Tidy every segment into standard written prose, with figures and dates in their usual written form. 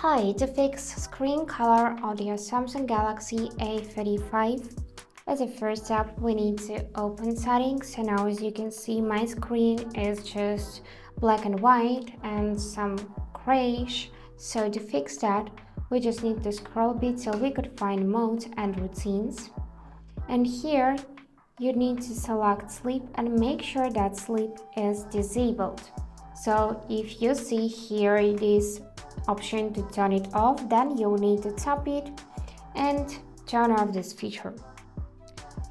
Hi, to fix screen color on your Samsung Galaxy A35, as a first step we need to open settings. So now as you can see my screen is just black and white and some grayish. So to fix that we just need to scroll a bit so we could find mode and routines. And here you need to select sleep and make sure that sleep is disabled. So if you see here this option to turn it off, then you'll need to tap it and turn off this feature.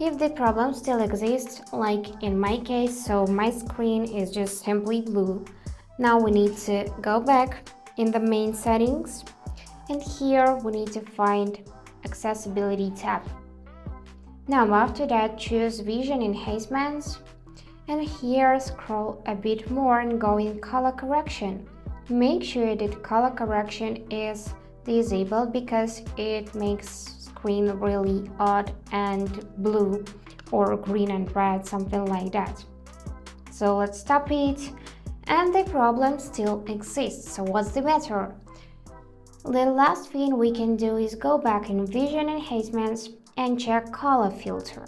If the problem still exists, like in my case, so my screen is just simply blue, now we need to go back in the main settings, and here we need to find accessibility tab. Now after that, choose vision enhancements, and here scroll a bit more and go in color correction. Make sure that color correction is disabled because it makes screen really odd and blue or green and red, something like that. So let's stop it, and the problem still exists. So what's the matter? The last thing we can do is go back in vision enhancements and check color filter.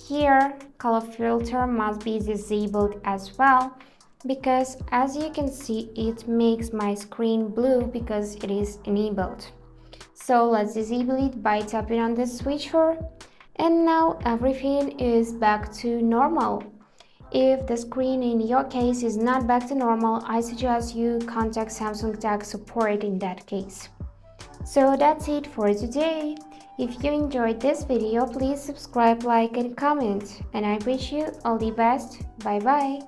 Here, color filter must be disabled as well, because as you can see it makes my screen blue because it is enabled. So let's disable it by tapping on the switcher, and now everything is back to normal. If the screen in your case is not back to normal, I suggest you contact Samsung Tech support in that case. So that's it for today. If you enjoyed this video, please subscribe, like and comment, and I wish you all the best. Bye bye.